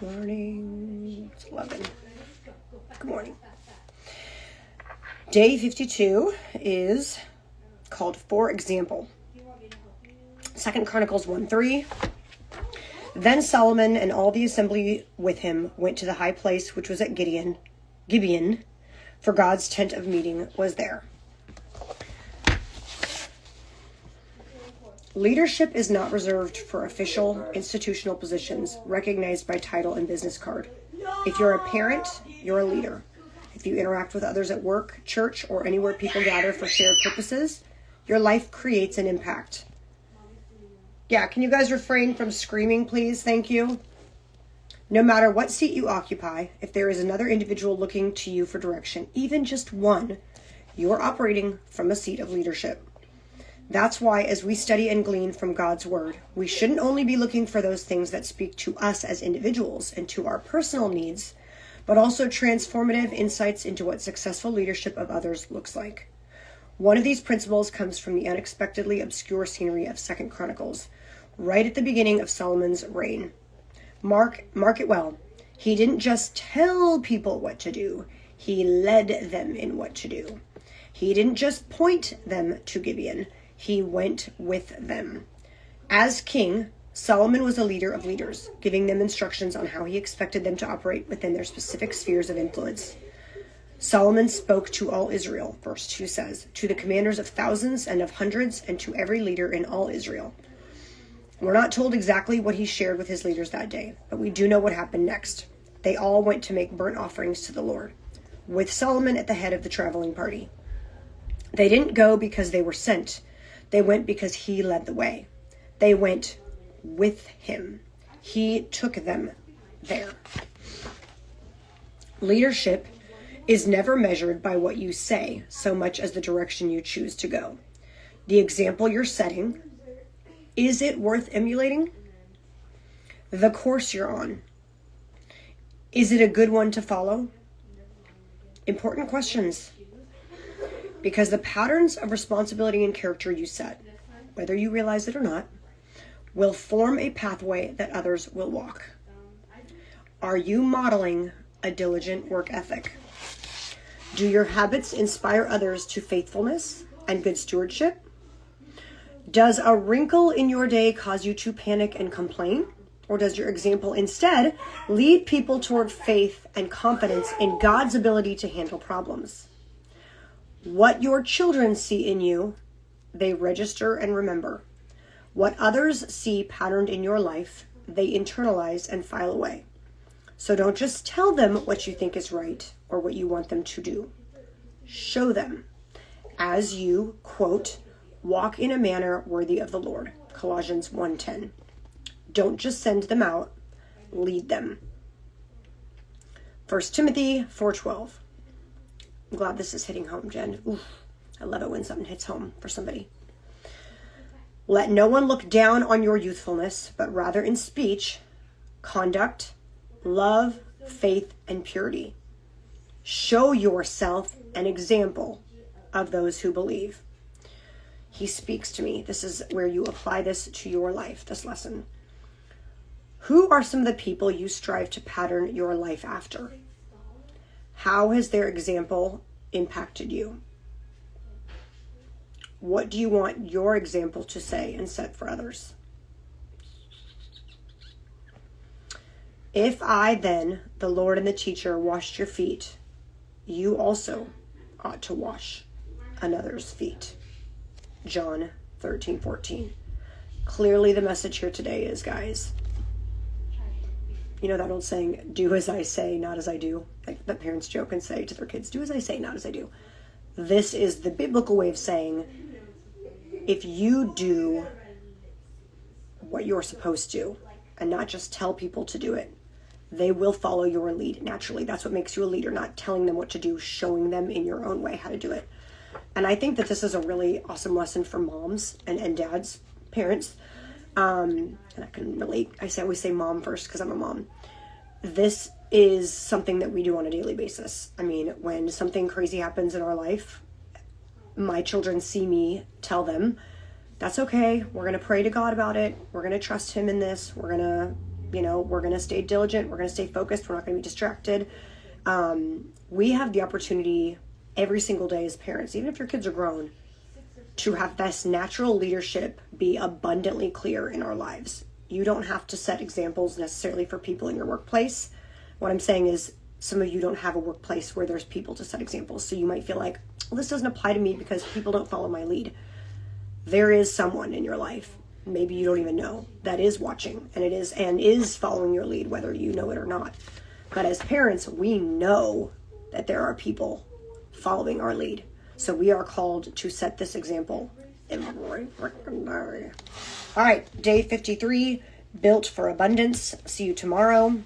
morning. It's 11. Good morning. Day 52 is called For Example. 2 Chronicles 1:3. Then Solomon and all the assembly with him went to the high place which was at Gibeon, for God's tent of meeting was there. Leadership is not reserved for official institutional positions recognized by title and business card. If you're a parent, you're a leader. If you interact with others at work, church, or anywhere people gather for shared purposes, your life creates an impact. Yeah, can you guys refrain from screaming, please? Thank you. No matter what seat you occupy, if there is another individual looking to you for direction, even just one, you're operating from a seat of leadership. That's why, as we study and glean from God's word, we shouldn't only be looking for those things that speak to us as individuals and to our personal needs, but also transformative insights into what successful leadership of others looks like. One of these principles comes from the unexpectedly obscure scenery of 2 Chronicles, right at the beginning of Solomon's reign. Mark it well. He didn't just tell people what to do, he led them in what to do. He didn't just point them to Gibeon, he went with them. As king, Solomon was a leader of leaders, giving them instructions on how he expected them to operate within their specific spheres of influence. Solomon spoke to all Israel, verse 2 says, to the commanders of thousands and of hundreds, and to every leader in all Israel. We're not told exactly what he shared with his leaders that day, but we do know what happened next. They all went to make burnt offerings to the Lord, with Solomon at the head of the traveling party. They didn't go because they were sent. They went because he led the way. They went with him. He took them there. Leadership is never measured by what you say so much as the direction you choose to go. The example you're setting, is it worth emulating? The course you're on, is it a good one to follow? Important questions. Because the patterns of responsibility and character you set, whether you realize it or not, will form a pathway that others will walk. Are you modeling a diligent work ethic? Do your habits inspire others to faithfulness and good stewardship? Does a wrinkle in your day cause you to panic and complain? Or does your example instead lead people toward faith and confidence in God's ability to handle problems? What your children see in you, they register and remember. What others see patterned in your life, they internalize and file away. So don't just tell them what you think is right or what you want them to do. Show them as you, quote, walk in a manner worthy of the Lord. Colossians 1:10. Don't just send them out, lead them. 1 Timothy 4:12. I'm glad this is hitting home, Jen. Oof, I love it when something hits home for somebody. Let no one look down on your youthfulness, but rather in speech, conduct, love, faith, and purity. Show yourself an example of those who believe. He speaks to me. This is where you apply this to your life, this lesson. Who are some of the people you strive to pattern your life after? How has their example impacted you? What do you want your example to say and set for others? If I then, the Lord and the teacher, washed your feet, you also ought to wash another's feet. John 13:14. Clearly the message here today is, guys, you know that old saying, do as I say, not as I do? Like that parents joke and say to their kids, do as I say, not as I do. This is the biblical way of saying, if you do what you're supposed to and not just tell people to do it, they will follow your lead naturally. That's what makes you a leader, not telling them what to do, showing them in your own way how to do it. And I think that this is a really awesome lesson for moms and dads, parents. And I can relate. I always say mom first because I'm a mom. This is something that we do on a daily basis. I mean, when something crazy happens in our life, my children see me tell them, that's okay. We're going to pray to God about it. We're going to trust him in this. We're going to we're going to stay diligent. We're going to stay focused. We're not going to be distracted. We have the opportunity every single day as parents, even if your kids are grown, to have this natural leadership be abundantly clear in our lives. You don't have to set examples necessarily for people in your workplace. What I'm saying is some of you don't have a workplace where there's people to set examples. So you might feel like, well, this doesn't apply to me because people don't follow my lead. There is someone in your life, maybe you don't even know, that is watching and is following your lead, whether you know it or not. But as parents, we know that there are people following our lead. So we are called to set this example every freaking day. All right, day 53, built for abundance. See you tomorrow.